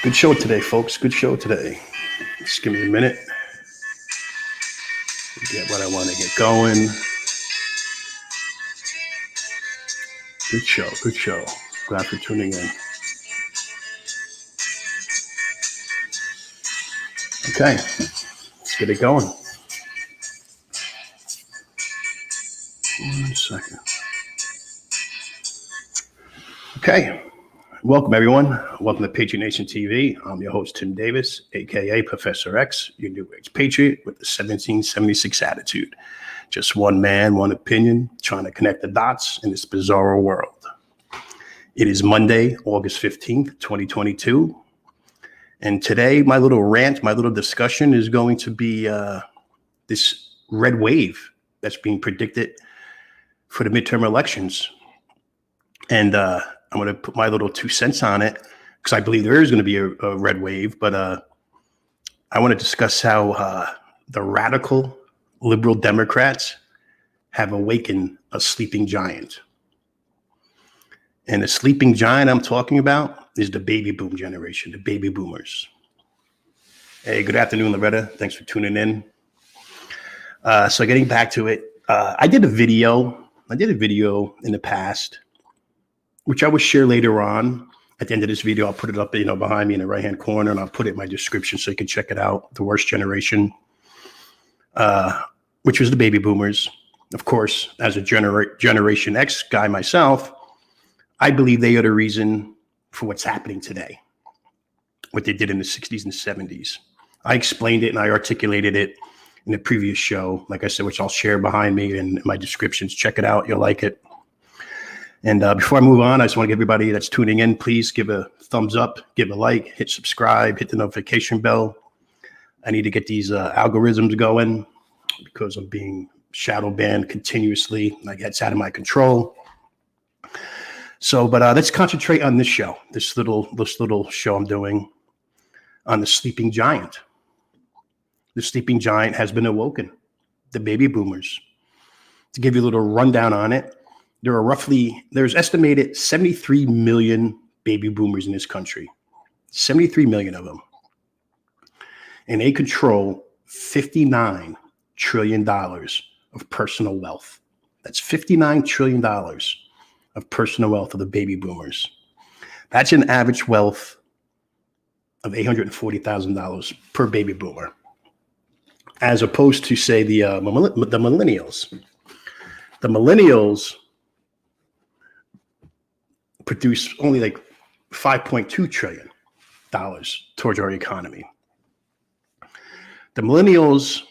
Good show today, folks. Good show today. Just give me a minute to get what I want to get going. Good show. Good show. Glad for tuning in. Okay, let's get it going. 1 second. Okay. Welcome, everyone. Welcome to Patriot Nation TV. I'm your host, Tim Davis, a.k.a. Professor X, your new age patriot with the 1776 attitude. Just one man, one opinion, trying to connect the dots in this bizarre world. It is Monday, August 15th, 2022. And today, my little rant, my little discussion is going to be this red wave that's being predicted for the midterm elections. And I'm going to put my little 2 cents on it because I believe there is going to be a red wave. But I want to discuss how the radical liberal Democrats have awakened a sleeping giant. And the sleeping giant I'm talking about is the baby boom generation, the baby boomers. Hey, good afternoon, Loretta. Thanks for tuning in. So getting back to it, I did a video in the past, which I will share later on. At the end of this video, I'll put it up, behind me in the right-hand corner, and I'll put it in my description so you can check it out. The worst generation, which was the baby boomers. Of course, as a Generation X guy myself, I believe they are the reason for what's happening today, what they did in the 60s and 70s. I explained it and I articulated it in the previous show, like I said, which I'll share behind me in my descriptions. Check it out. You'll like it. And before I move on, I just want to give everybody that's tuning in, please give a thumbs up, give a like, hit subscribe, hit the notification bell. I need to get these algorithms going because I'm being shadow banned continuously. Like, it's out of my control. So, but let's concentrate on this show, this little show I'm doing on the sleeping giant. The sleeping giant has been awoken, the baby boomers. To give you a little rundown on it, there's estimated 73 million baby boomers in this country, 73 million of them. And they control $59 trillion of personal wealth. That's $59 trillion of personal wealth of the baby boomers. That's an average wealth of $840,000 per baby boomer, as opposed to, say, the millennials. The millennials produce only like $5.2 trillion towards our economy. The millennials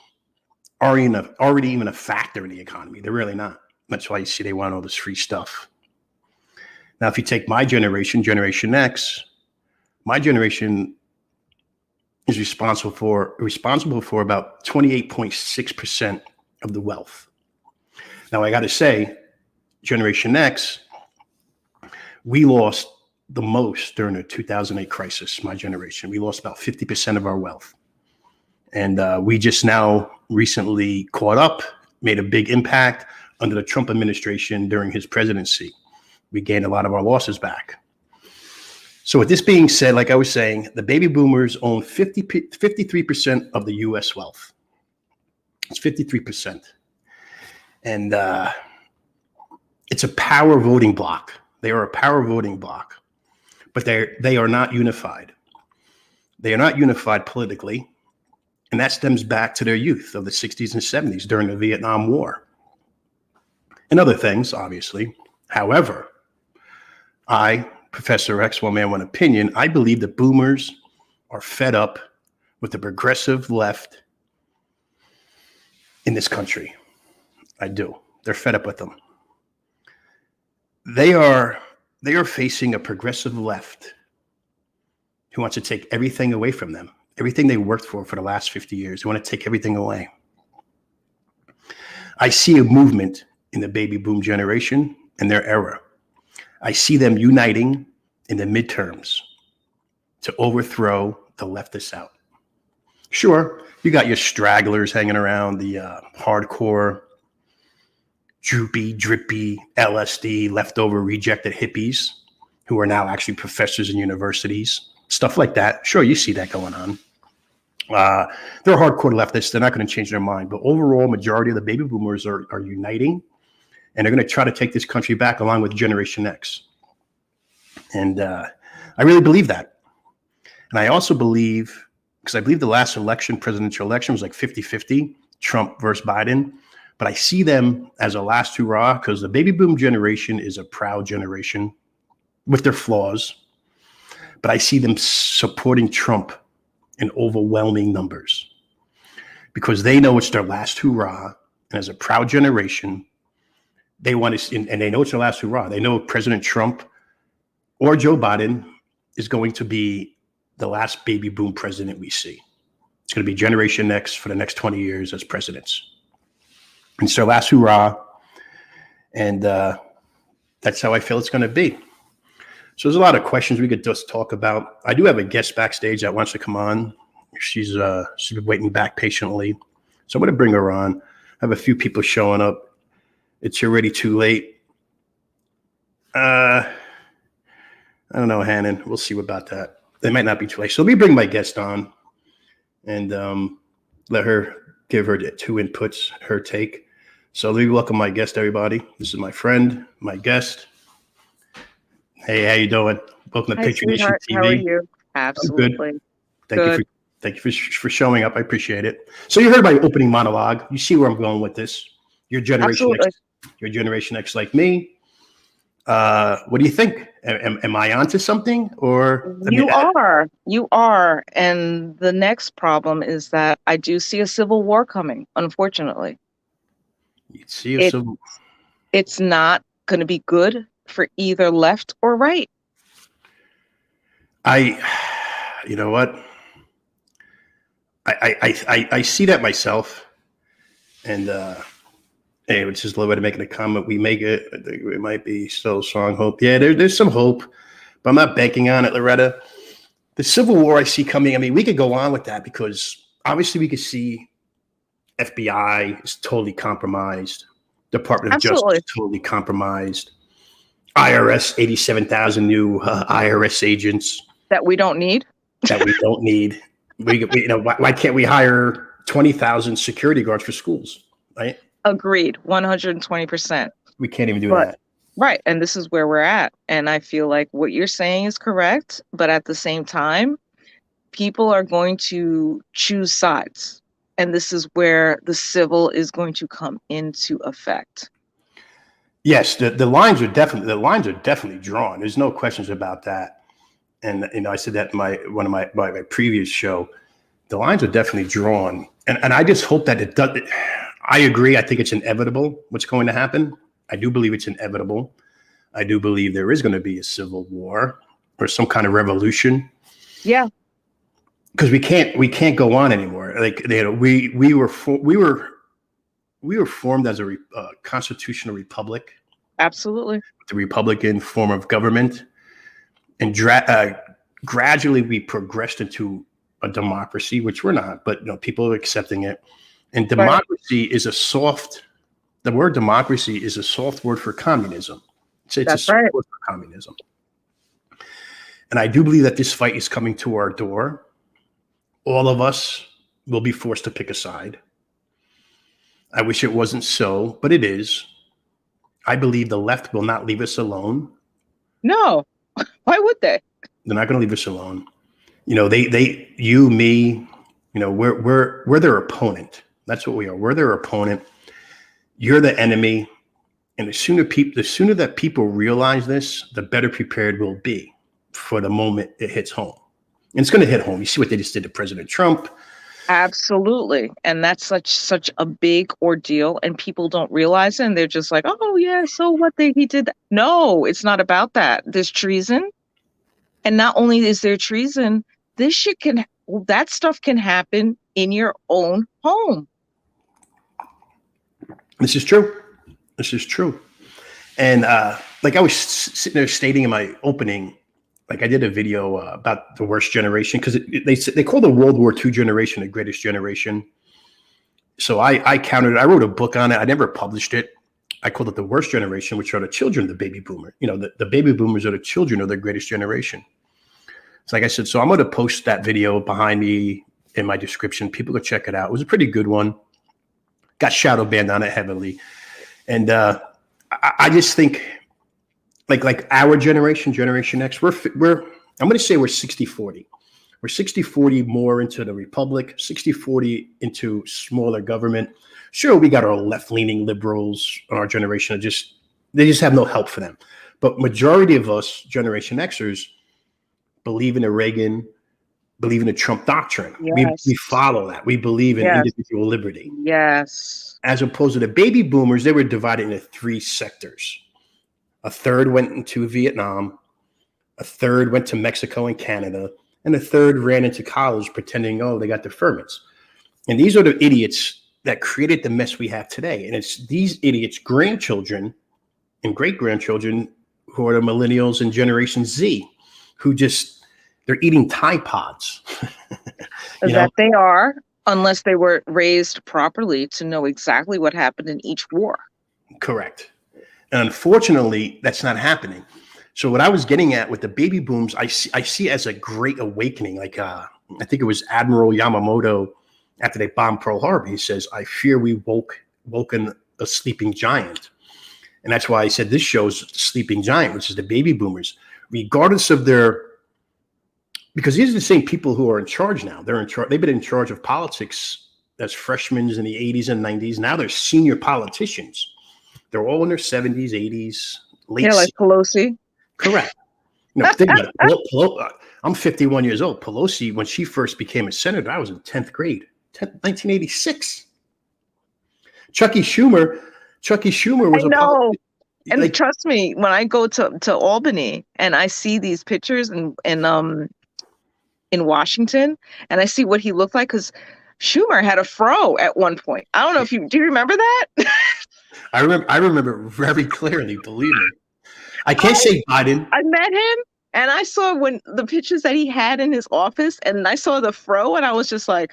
aren't already even a factor in the economy. They're really not. That's why you see they want all this free stuff. Now, if you take my generation, Generation X, my generation is responsible for about 28.6% of the wealth. Now, I got to say, Generation X, we lost the most during the 2008 crisis, my generation. We lost about 50% of our wealth. And we just now recently caught up, made a big impact under the Trump administration during his presidency. We gained a lot of our losses back. So with this being said, like I was saying, the baby boomers own 53% of the U.S. wealth. It's 53%. And it's a power voting bloc. They are a power voting bloc, but they are not unified. They are not unified politically, and that stems back to their youth of the 60s and 70s during the Vietnam War and other things, obviously. However, I, Professor X, one man, one opinion, I believe the boomers are fed up with the progressive left in this country. I do. They're fed up with them. They are facing a progressive left who wants to take everything away from them, everything they worked for the last 50 years. They want to take everything away. I see a movement in the baby boom generation and their era. I see them uniting in the midterms to overthrow the leftists out. Sure, you got your stragglers hanging around, the hardcore droopy, drippy, LSD, leftover rejected hippies who are now actually professors in universities, stuff like that. Sure, you see that going on. They're hardcore leftists. They're not going to change their mind. But overall, majority of the baby boomers are uniting, and they're going to try to take this country back along with Generation X. And I really believe that. And I also believe, because I believe the last election, presidential election, was like 50-50, Trump versus Biden. But I see them as a last hurrah because the baby boom generation is a proud generation with their flaws. But I see them supporting Trump in overwhelming numbers because they know it's their last hurrah. And as a proud generation, they want to, and they know it's their last hurrah. They know President Trump or Joe Biden is going to be the last baby boom president we see. It's going to be Generation X for the next 20 years as presidents. And so last hurrah. And that's how I feel it's going to be. So there's a lot of questions we could just talk about. I do have a guest backstage that wants to come on. She's been waiting back patiently. So I'm going to bring her on. I have a few people showing up. It's already too late. I don't know, Hannon. We'll see about that. They might not be too late. So let me bring my guest on and let her give her two inputs, her take. So let me welcome my guest, everybody. This is my friend, my guest. Hey, how you doing? Welcome to Patriot TV. How are you? Absolutely. Good. Thank you for showing up. I appreciate it. So you heard my opening monologue. You see where I'm going with this. You're Generation X. You're Generation X like me. What do you think? Am I onto something, or you are? And the next problem is that I do see a civil war coming. Unfortunately, you see a civil. It's not going to be good for either left or right. You know what? I see that myself, and hey, it's just a little bit of making a comment. We make it. I think it might be still strong hope. Yeah, there's some hope, but I'm not banking on it, Loretta. The Civil War I see coming. I mean, we could go on with that because obviously we could see FBI is totally compromised. Department of Justice is totally compromised. IRS, 87,000 new IRS agents that we don't need. Why can't we hire 20,000 security guards for schools? Right. Agreed. 120%. We can't even do that. Right. And this is where we're at. And I feel like what you're saying is correct. But at the same time, people are going to choose sides. And this is where the civil is going to come into effect. Yes, the lines are definitely drawn. There's no questions about that. And I said that in one of my previous show. The lines are definitely drawn. And I just hope that it does. I agree. I think it's inevitable what's going to happen. I do believe it's inevitable. I do believe there is going to be a civil war or some kind of revolution. Yeah. Because we can't go on anymore. Like we were formed as a constitutional republic. Absolutely. The Republican form of government, and gradually we progressed into a democracy, which we're not, but people are accepting it. And democracy is the word democracy is a soft word for communism. It's a soft word for communism. And I do believe that this fight is coming to our door. All of us will be forced to pick a side. I wish it wasn't so, but it is. I believe the left will not leave us alone. No. Why would they? They're not going to leave us alone. You, me, we're their opponent. That's what we are. We're their opponent. You're the enemy. And the sooner that people realize this, the better prepared we'll be for the moment it hits home. And it's going to hit home. You see what they just did to President Trump. Absolutely. And that's such a big ordeal, and people don't realize it. And they're just like, oh, yeah, so what? He did that. No, it's not about that. There's treason. And not only is there treason, that stuff can happen in your own home. This is true. And like I was sitting there stating in my opening, like I did a video about the worst generation because they call the World War II generation the greatest generation. So I counted it. I wrote a book on it. I never published it. I called it the worst generation, which are the children of the baby boomer. The baby boomers are the children of the greatest generation. So like I said, so I'm going to post that video behind me in my description. People go check it out. It was a pretty good one. Got shadow banned on it heavily. And I just think like our generation, Generation X, we're I'm going to say we're 60-40. We're 60-40 more into the republic, 60-40 into smaller government. Sure, we got our left-leaning liberals in our generation. They just have no help for them. But majority of us, Generation Xers, believe in the Reagan, believe in the Trump doctrine. Yes. We follow that. We believe in individual liberty. Yes. As opposed to the baby boomers, they were divided into 3 sectors. A third went into Vietnam, a third went to Mexico and Canada, and a third ran into college pretending, oh, they got deferments. And these are the idiots that created the mess we have today. And it's these idiots' grandchildren and great-grandchildren who are the millennials and Generation Z, who they're eating Tide Pods. They are, unless they were raised properly to know exactly what happened in each war. Correct. And unfortunately, that's not happening. So what I was getting at with the baby booms, I see as a great awakening. Like I think it was Admiral Yamamoto after they bombed Pearl Harbor. He says, "I fear we woken a sleeping giant," and that's why I said this shows sleeping giant, which is the baby boomers, regardless of because these are the same people who are in charge now. They're in charge. They've been in charge of politics as freshmen in the 80s and 90s. Now they're senior politicians. They're all in their 70s, 80s, late. Yeah, like Pelosi. Correct. Think about it. I'm 51 years old. Pelosi, when she first became a senator, I was in 10th grade, 1986. Chucky Schumer was I know. And trust me, when I go to Albany and I see these pictures in Washington and I see what he looked like, because Schumer had a fro at one point. I don't know do you remember that? I remember very clearly, believe me. I can't say Biden. I met him and I saw the pictures that he had in his office, and I saw the fro and I was just like,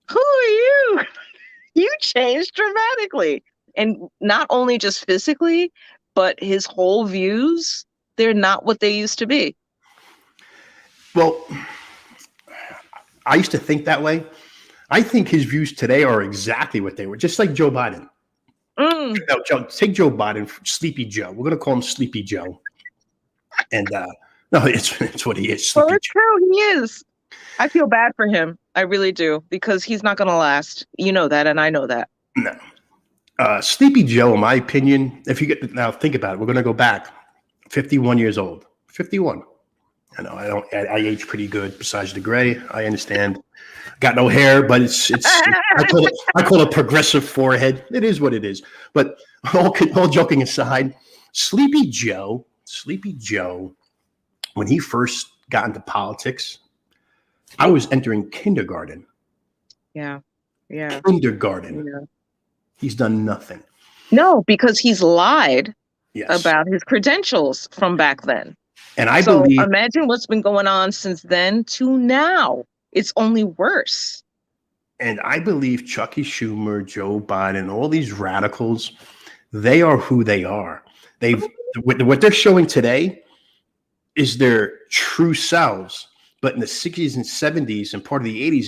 who are you? You changed dramatically. And not only just physically, but his whole views, they're not what they used to be. Well, I used to think that way. I think his views today are exactly what they were, just like Joe Biden. No, take Joe Biden, Sleepy Joe. We're going to call him Sleepy Joe. And no, it's what he is. Well, it's true. He is. I feel bad for him. I really do, because he's not going to last. You know that, and I know that. No. Sleepy Joe, in my opinion, now think about it. We're going to go back 51 years old. 51. I know I age pretty good besides the gray. I understand. Got no hair, but I call it progressive forehead. It is what it is. But all joking aside, Sleepy Joe, when he first got into politics, I was entering kindergarten. Yeah. Kindergarten. Yeah. He's done nothing. No, because he's lied about his credentials from back then. And I believe, imagine what's been going on since then to now. It's only worse. And I believe Chucky Schumer, Joe Biden, all these radicals, they are who they are. What they're showing today is their true selves. But in the 60s and 70s and part of the 80s,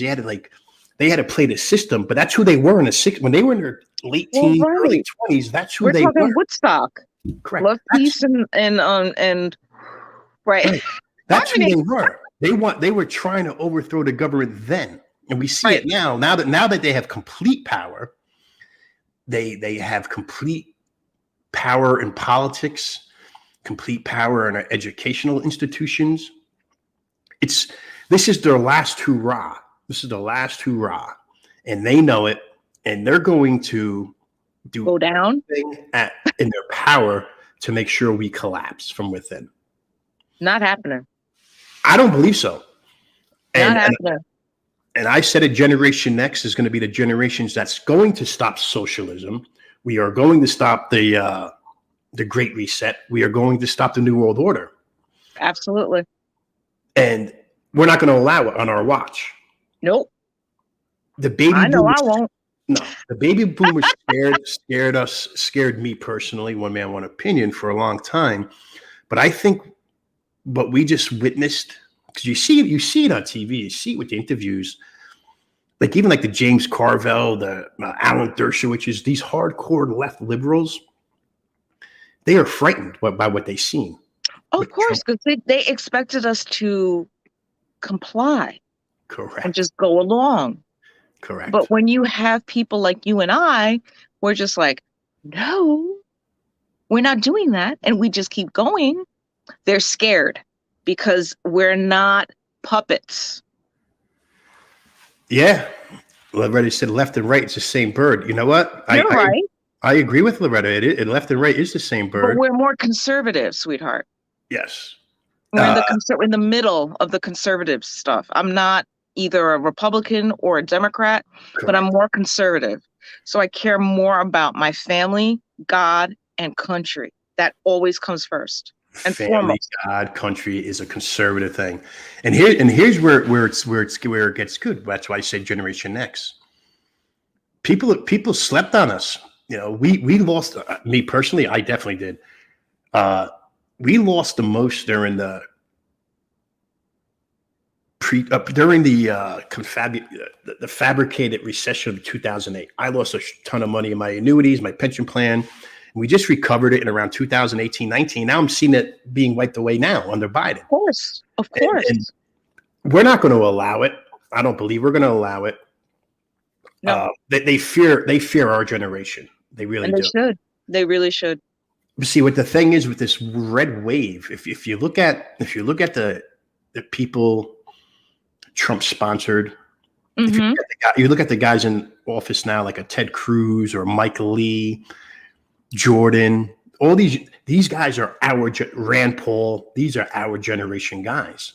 they had to play the system. But that's who they were in the 60s. When they were in their late teens, early 20s, that's who they were. We're talking Woodstock. Correct. Love, peace, and right. That's who they were. They were trying to overthrow the government then. And we see it now. Now that they have complete power, they have complete power in politics, complete power in our educational institutions. This is their last hurrah. This is the last hurrah. And they know it. And they're going to go down in their power to make sure we collapse from within. Not happening. I don't believe so. Not happening. And I said Generation X is going to be the generations that's going to stop socialism. We are going to stop the Great Reset. We are going to stop the New World Order. Absolutely. And we're not going to allow it on our watch. Nope. The baby I know boomers, I won't. No, the baby boomers scared me personally, one man, one opinion, for a long time. But I think what we just witnessed because you see it on TV, you see it with the interviews, like even like the James Carville, the Alan Dershowiches, these hardcore left liberals, they are frightened by what they've seen. Of course, because they expected us to comply and Correct. just go along. Correct. But when you have people like you and I, we're just like, no, we're not doing that. And we just keep going. They're scared because we're not puppets. Yeah. Loretta said left and right, it's the same bird. You know what? You're right. I agree with Loretta. It left and right is the same bird. But we're more conservative, sweetheart. Yes. We're in the middle of the conservative stuff. I'm not either a Republican or a Democrat, but I'm more conservative. So I care more about my family, God, and country. That always comes first and family, foremost. God, country is a conservative thing, and here's where it gets good. That's why I say Generation X. People slept on us. You know, we lost. Me personally, I definitely did. We lost the most during the fabricated recession of 2008. I lost a ton of money in my annuities, my pension plan. We just recovered it in around 2018, 19. Now I'm seeing it being wiped away now under Biden. Of course. And we're not going to allow it. I don't believe we're going to allow it. No. They fear our generation. They really do. Should. They really should. See, what the thing is with this red wave, if you look at the people Trump sponsored, Mm-hmm. you look at the guys in office now, like a Ted Cruz or Mike Lee, Jordan, all these guys are Rand Paul. These are our generation guys.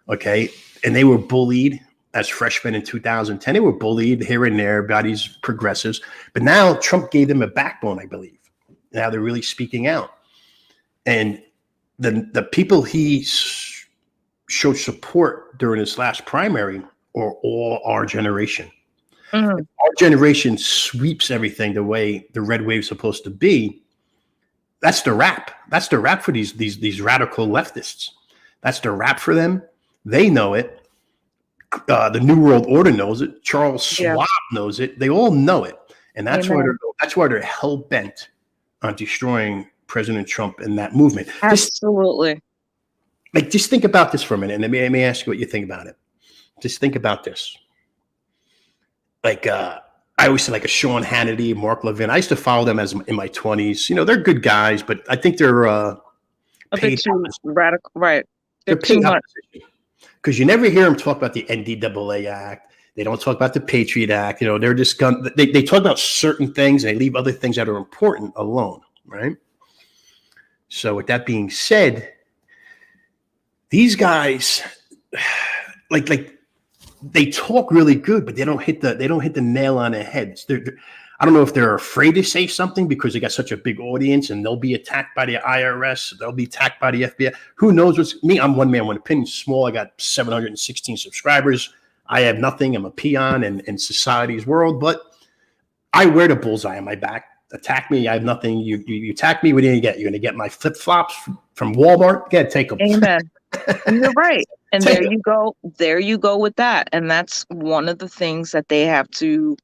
Okay. And they were bullied as freshmen in 2010. They were bullied here and there by these progressives. But now Trump gave them a backbone, I believe. Now they're really speaking out. And the people he showed support during his last primary are all our generation. Mm-hmm. Our generation sweeps everything the way the red wave is supposed to be. That's the rap. That's the rap for these radical leftists. That's the rap for them. They know it. The New World Order knows it. Charles Schwab knows it. They all know it, and that's why they're hell bent on destroying President Trump and that movement. Absolutely. Just think about this for a minute, and let me ask you what you think about it. Just think about this. I always say like a Sean Hannity, Mark Levin. I used to follow them as in my 20s. You know, they're good guys, but I think they're a bit too radical, right? They're too much. Because you never hear them talk about the NDAA Act. They don't talk about the Patriot Act. You know, they're just they talk about certain things and they leave other things that are important alone, right? So with that being said, these guys, like they talk really good, but they don't hit the nail on the head. I don't know if they're afraid to say something because they got such a big audience and they'll be attacked by the IRS. They'll be attacked by the FBI. Who knows what's me? I'm one man, one opinion, small. I got 716 subscribers. I have nothing. I'm a peon in society's world, but I wear the bullseye on my back. Attack me. I have nothing. You attack me. What are you going to get? You're going to get my flip flops from Walmart. Go ahead, take them. Amen. And you're right. And there you go. There you go with that. And that's one of the things that they have to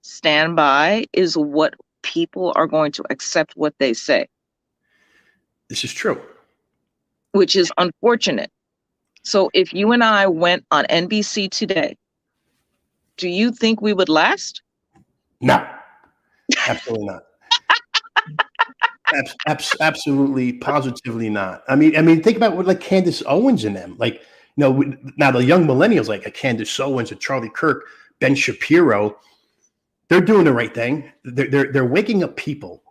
stand by is what people are going to accept what they say. This is true. Which is unfortunate. So if you and I went on NBC today, do you think we would last? No, absolutely not. Absolutely, positively not. I mean, think about what like Candace Owens and them. Like, you know, now the young millennials like a Candace Owens, a Charlie Kirk, Ben Shapiro, they're doing the right thing. They're waking up people,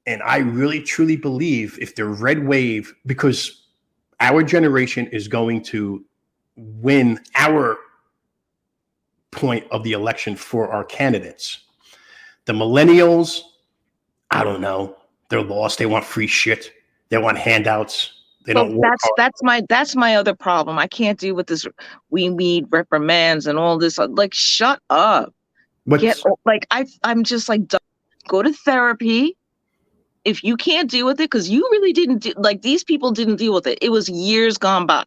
and I really truly believe if the red wave, because our generation is going to win our point of the election for our candidates. The millennials, I don't know. They're lost. They want free shit. They want handouts. They don't work hard. That's my other problem. I can't deal with this. We need reprimands and all this. Like, shut up. I'm just like, go to therapy. If you can't deal with it, because you really didn't like these people didn't deal with it. It was years gone by.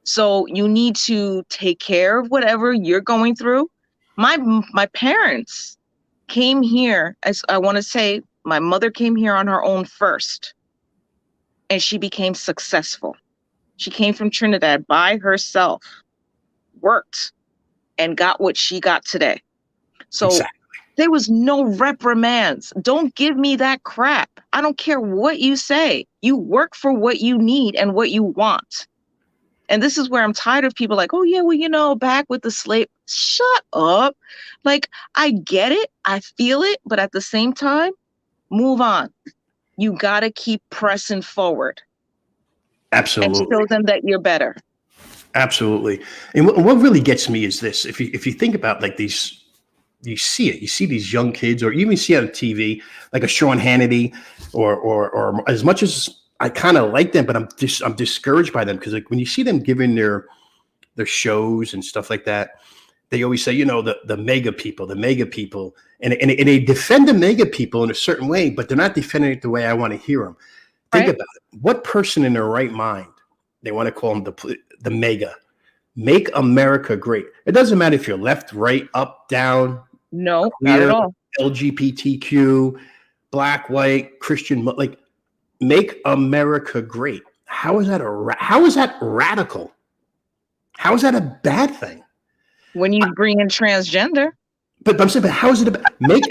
So you need to take care of whatever you're going through. My parents came here, as I want to say, my mother came here on her own first, and she became successful. She came from Trinidad by herself, worked, and got what she got today. So Exactly. there was no reprimands. Don't give me that crap. I don't care what you say. You work for what you need and what you want. And this is where I'm tired of people like, oh, yeah, well, back with the slave. Shut up. Like, I get it. I feel it. But at the same time, move on. You got to keep pressing forward and Absolutely. show them that you're better. Absolutely. And what really gets me is this: if you think about like these, you see it. You see these young kids, or even see it on TV, like a Sean Hannity, or as much as I kind of like them, but I'm discouraged by them because like when you see them giving their shows and stuff like that, they always say, the mega people, and they defend the mega people in a certain way, but they're not defending it the way I want to hear them. Think Right? about it. What person in their right mind they want to call them the mega? Make America great. It doesn't matter if you're left, right, up, down, No, not at queer, all. LGBTQ, black, white, Christian, like make America great. How is that radical? How is that a bad thing? When you bring in transgender, But I'm saying, but how is it about make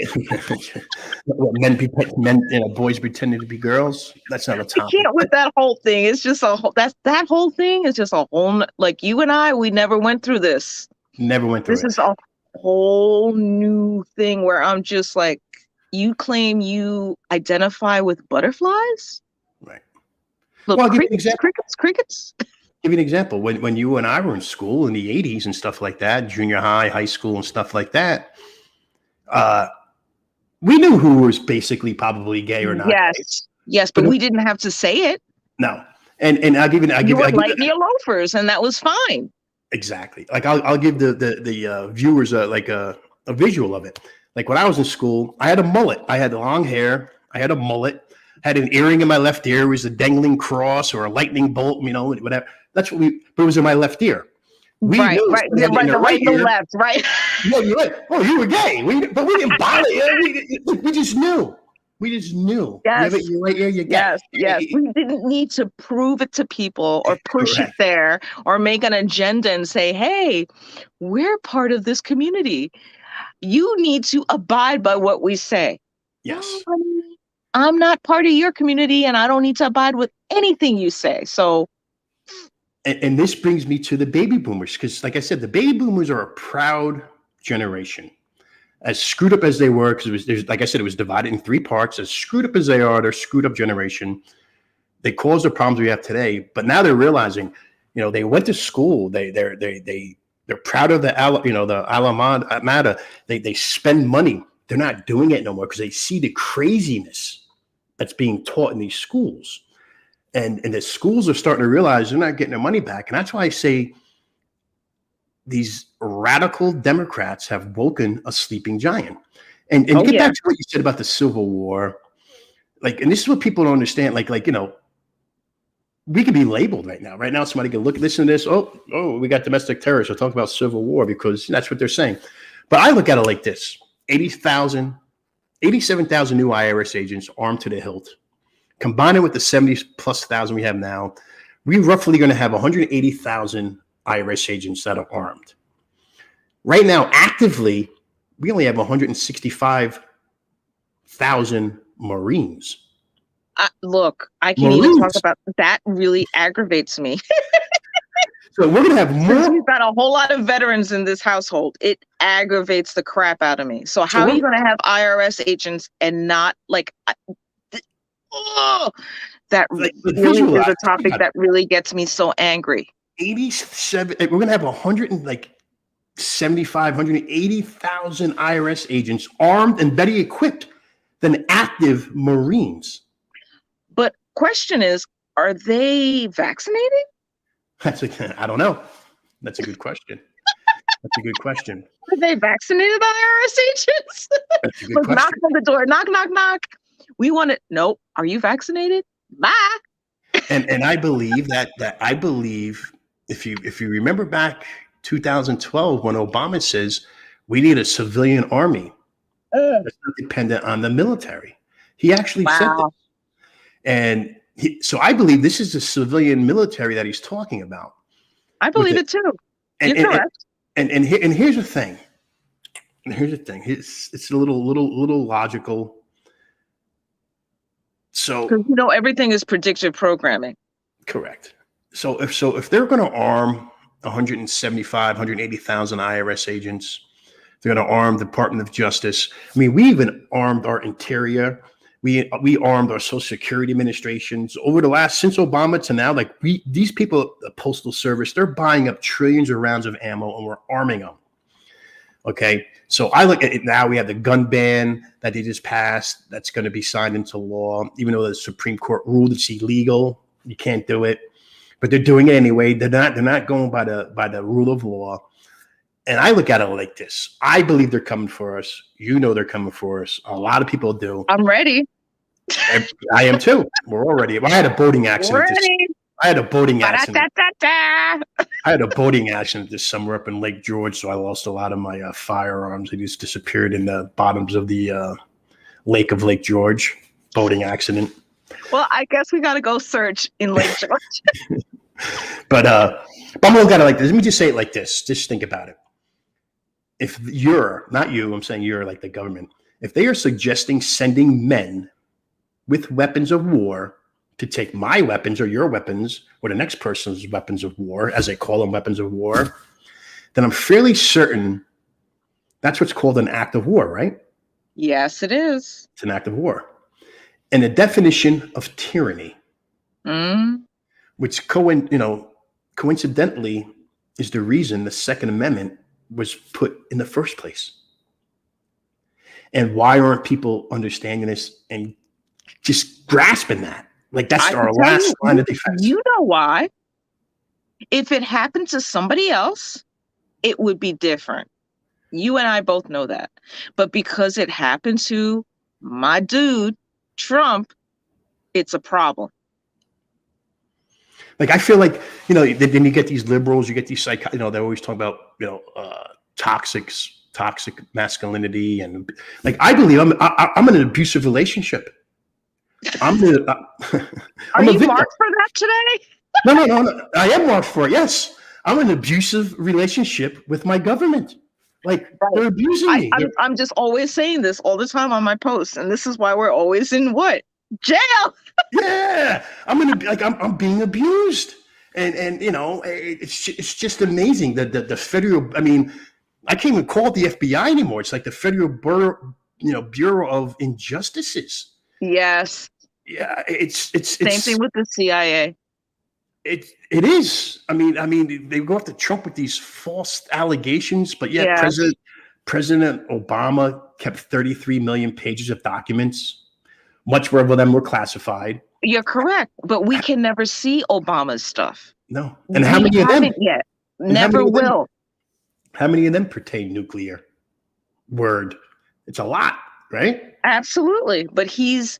boys pretending to be girls? That's not a I topic. can't with that whole thing. It's just that whole thing is just a whole, like you and I, we never went through this. Never went through This it. is a whole new thing where I'm just like, you claim you identify with butterflies? Right. Look, Well, I'll give you an example. crickets. Give you an example. When you and I were in school in the 80s and stuff like that, junior high, high school and stuff like that, we knew who was basically probably gay or not gay. Yes, but we didn't have to say it. No. And I'll give you You were lighting your loafers, and that was fine. Exactly. Like I'll give the viewers a visual of it. Like when I was in school, I had a mullet. I had long hair. I had a mullet. Had an earring in my left ear. It was a dangling cross or a lightning bolt. Whatever. But it was in my left ear. Right, the right and the left, right. No, you're right. Oh, you were gay. But we didn't bother you. We just knew. We just knew. Yes. You're right here. You're gay. Yes. We didn't need to prove it to people or push it there or make an agenda and say, hey, we're part of this community. You need to abide by what we say. Yes. No, honey, I'm not part of your community and I don't need to abide with anything you say. So. And this brings me to the baby boomers, because like I said, the baby boomers are a proud generation. As screwed up as they were, because like I said, it was divided in three parts. As screwed up as they are, they're a screwed up generation. They caused the problems we have today, but now they're realizing, they went to school. They're proud of the alma mater. They spend money. They're not doing it no more because they see the craziness that's being taught in these schools. And the schools are starting to realize they're not getting their money back. And that's why I say these radical Democrats have woken a sleeping giant. And get back to what you said about the Civil War. And this is what people don't understand. We can be labeled right now. Right now, somebody can listen to this. Oh, we got domestic terrorists. We'll talk about Civil War because that's what they're saying. But I look at it like this: 87,000 new IRS agents armed to the hilt. Combine it with the 70,000+ we have now, we're roughly going to have 180,000 IRS agents that are armed. Right now, actively, we only have 165,000 Marines. Look, I can't even talk about that. Really aggravates me. So we're going to have more. We've got a whole lot of veterans in this household. It aggravates the crap out of me. So how are you going to have IRS agents and not that really is a topic that really gets me so angry. 87. We're going to have 180,000 IRS agents armed and better equipped than active Marines. But question is, are they vaccinated? I don't know. That's a good question. Are they vaccinated IRS agents? That's a good question. Knock on the door. Knock, knock, knock. We want it. Nope. Are you vaccinated? Bye. And I believe that I believe if you remember back 2012 when Obama says we need a civilian army that's not dependent on the military. He actually said this. Wow. And so I believe this is the civilian military that he's talking about. I believe it too. You're correct. And here's the thing. And here's the thing. It's a little logical. So because everything is predictive programming. Correct. So if they're going to arm 175, 180,000 IRS agents, they're going to arm the Department of Justice. I mean, we even armed our Interior. We armed our Social Security administrations over the last, since Obama to now. Like these people, the Postal Service, they're buying up trillions of rounds of ammo, and we're arming them. Okay, so I look at it now. We have the gun ban that they just passed. That's going to be signed into law, even though the Supreme Court ruled it's illegal. You can't do it, but they're doing it anyway. They're not going by the rule of law. And I look at it like this. I believe they're coming for us. They're coming for us. A lot of people do. I'm ready. I am too. We're all ready. I had a boating accident. I had a boating accident. I had a boating accident this summer up in Lake George, so I lost a lot of my firearms. They just disappeared in the bottoms of the lake of Lake George. Boating accident. Well, I guess we got to go search in Lake George. But I'm looking at it like this. Let me just say it like this. Just think about it. If you're, not you, I'm saying you're like the government. If they are suggesting sending men with weapons of war to take my weapons or your weapons or the next person's weapons of war, as they call them, weapons of war, then I'm fairly certain that's what's called an act of war, right? Yes, it is. It's an act of war. And the definition of tyranny, which coincidentally is the reason the Second Amendment was put in the first place. And why aren't people understanding this and just grasping that? Like that's our last line of defense. You know why? If it happened to somebody else, it would be different. You and I both know that. But because it happened to my dude, Trump, it's a problem. Like I feel like, then you get these liberals, you get these they always talk about, toxic masculinity, and like I believe I'm in an abusive relationship. Are you marked for that today? No. I am marked for it. Yes, I'm in an abusive relationship with my government. Like they're abusing me. I'm just always saying this all the time on my posts, and this is why we're always in what? Jail. Yeah, I'm being abused, and it's just amazing that the federal. I mean, I can't even call it the FBI anymore. It's like the Federal Bureau of Injustices. Yes. Yeah, it's same thing with the CIA. It is. I mean, they go after Trump with these false allegations, but yet President Obama kept 33 million pages of documents. Much more of them were classified. You're correct, but we can never see Obama's stuff. No, and how many of them yet? Never will. How many of them pertain nuclear? Word, it's a lot, right? Absolutely, but he's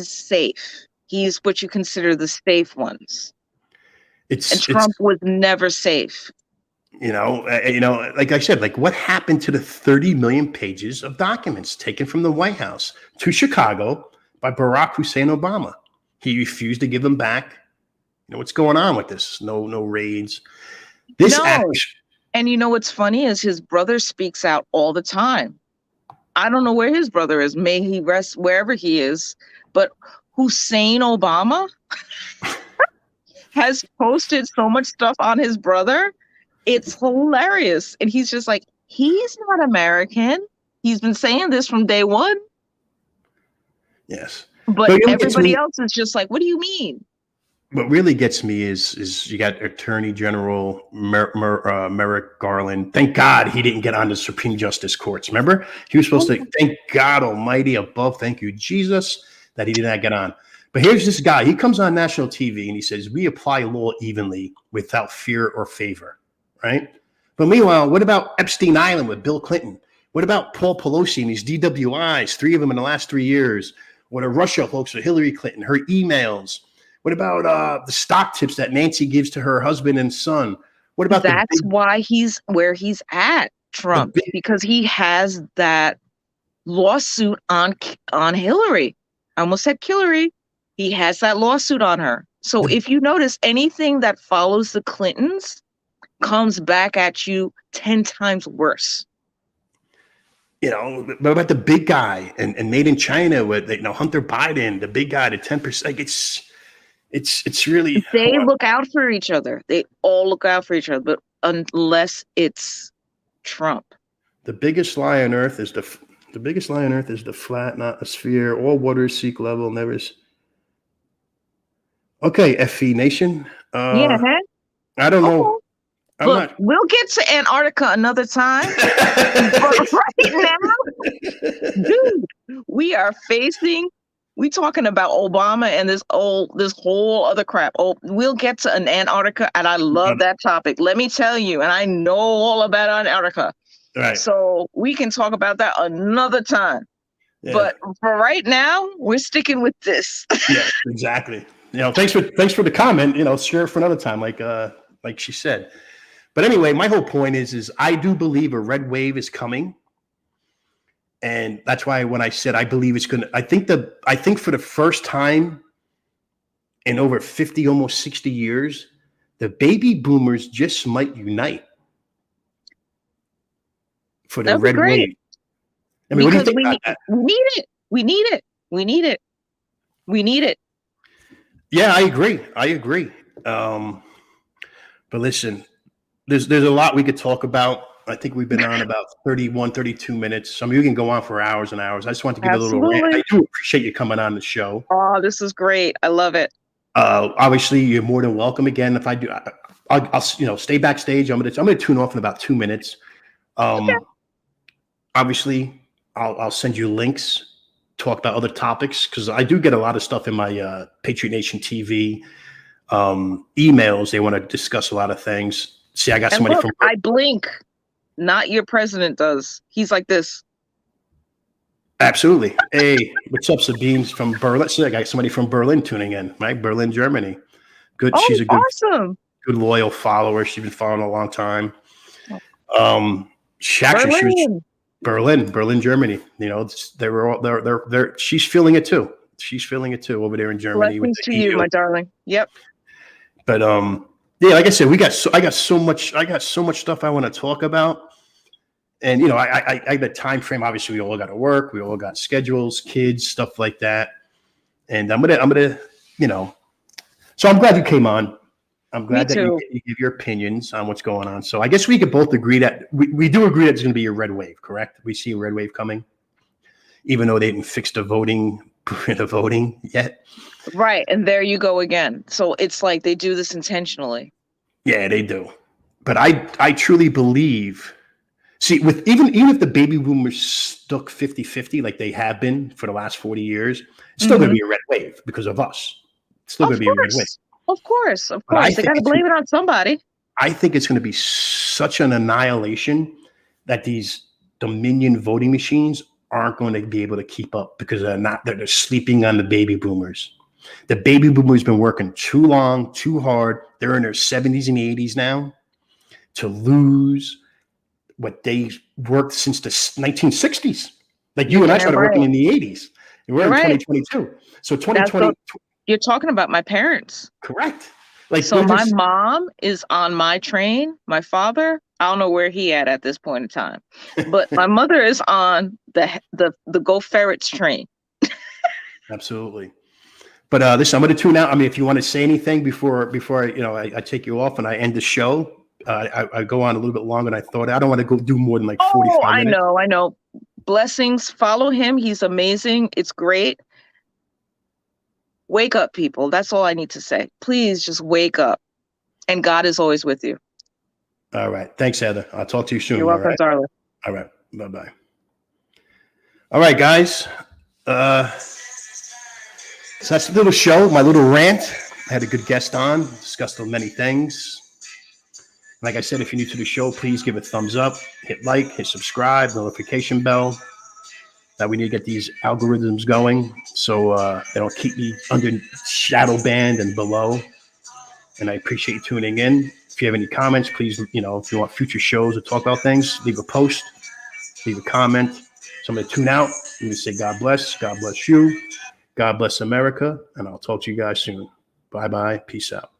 safe. He's what you consider the safe ones. And Trump was never safe. Like I said, like what happened to the 30 million pages of documents taken from the White House to Chicago by Barack Hussein Obama? He refused to give them back. What's going on with this? No raids. And what's funny is his brother speaks out all the time. I don't know where his brother is. May he rest wherever he is. But Hussein Obama has posted so much stuff on his brother. It's hilarious. And he's just like, he's not American. He's been saying this from day one. Yes. But everybody else is just like, what do you mean? What really gets me is you got Attorney General Merrick Garland. Thank God he didn't get on the Supreme Justice courts. Remember? He was supposed to, thank God Almighty above, thank you, Jesus, that he did not get on. But here's this guy. He comes on national TV and he says, we apply law evenly without fear or favor, right? But meanwhile, what about Epstein Island with Bill Clinton? What about Paul Pelosi and these DWIs, 3 of them in the last 3 years? What are Russia hoax with Hillary Clinton, her emails? What about the stock tips that Nancy gives to her husband and son? What about That's why he's where he's at, Trump, because he has that lawsuit on Hillary. I almost said Hillary. He has that lawsuit on her. So if you notice, anything that follows the Clintons comes back at you 10 times worse. You know, what about the big guy and made in China with, you know, Hunter Biden, the big guy, the 10%? Like it's really, they look out for each other. They all look out for each other, but unless it's Trump. The biggest lie on earth is the biggest lie on earth is the flat, not a sphere. All waters seek level, never. Okay, FE Nation. Yeah, I don't know. Look, we'll get to Antarctica another time. But right now, dude, we talking about Obama and this whole other crap. Oh, we'll get to an Antarctica, and I love that topic. Let me tell you, and I know all about Antarctica. Right. So we can talk about that another time. Yeah. But for right now, we're sticking with this. Yeah, exactly. You know, thanks for the comment. You know, share it for another time, like she said. But anyway, my whole point is I do believe a red wave is coming. And that's why when I said I believe it's gonna, I think for the first time in over 50, almost 60 years, the baby boomers just might unite for the red wave. I mean, because what do you think about that? We need it. Yeah, I agree. But listen, there's a lot we could talk about. I think we've been on about 31, 32 minutes. I mean, we can go on for hours and hours. I just want to give a little rant. I do appreciate you coming on the show. Oh, this is great. I love it. Obviously, you're more than welcome again. If I do, I'll stay backstage. I'm gonna tune off in about 2 minutes. Okay. Obviously, I'll send you links, talk about other topics, because I do get a lot of stuff in my Patriot Nation TV emails. They want to discuss a lot of things. See, I got somebody from. I blink. Not your president does. He's like this. Absolutely. Hey, what's up, Sabine from Berlin? So I got somebody from Berlin tuning in, right? Berlin, Germany. Good. Oh, she's a good, awesome. Good loyal follower. She's been following a long time. She was Berlin, Germany. You know, they're she's feeling it too. She's feeling it too over there in Germany. Blessings to you, my darling. Yep. But yeah, like I said, I got so much stuff I want to talk about. And you know, I the time frame. Obviously, we all got to work. We all got schedules, kids, stuff like that. And I'm gonna, you know. So I'm glad you came on. I'm glad that you give your opinions on what's going on. So I guess we could both agree that we do agree that it's going to be a red wave, correct? We see a red wave coming, even though they didn't fix the voting yet. Right, and there you go again. So it's like they do this intentionally. Yeah, they do. But I truly believe. See, with even if the baby boomers stuck 50-50 like they have been for the last 40 years, it's still going to be a red wave because of us. It's still going to be a red wave. Of course. They got to blame it on somebody. I think it's going to be such an annihilation that these Dominion voting machines aren't going to be able to keep up because they're sleeping on the baby boomers. The baby boomers been working too long, too hard. They're in their 70s and 80s now to lose what they worked since the 1960s. Like you and I started working in the 80s. And we're in 2022. So 2020. You're talking about my parents. Correct. So my mom is on my train. My father, I don't know where he at this point in time. But my mother is on the Go Ferrets train. Absolutely. But listen, I'm going to tune out. I mean, if you want to say anything before I take you off and I end the show, I go on a little bit longer than I thought. I don't want to go do more than like 45 minutes. I know. Blessings. Follow him. He's amazing. It's great. Wake up, people. That's all I need to say. Please just wake up. And God is always with you. All right. Thanks, Heather. I'll talk to you soon. You're welcome, darling. All right. Bye-bye. All right, guys. So that's a little show, my little rant. I had a good guest on, discussed many things. Like I said, if you're new to the show, please give a thumbs up, hit like, hit subscribe, notification bell. That we need to get these algorithms going so they don't keep me under shadow banned and below. And I appreciate you tuning in. If you have any comments, please, if you want future shows to talk about things, leave a post, leave a comment. So I'm going to tune out. I'm going to say God bless you, God bless America, and I'll talk to you guys soon. Bye-bye. Peace out.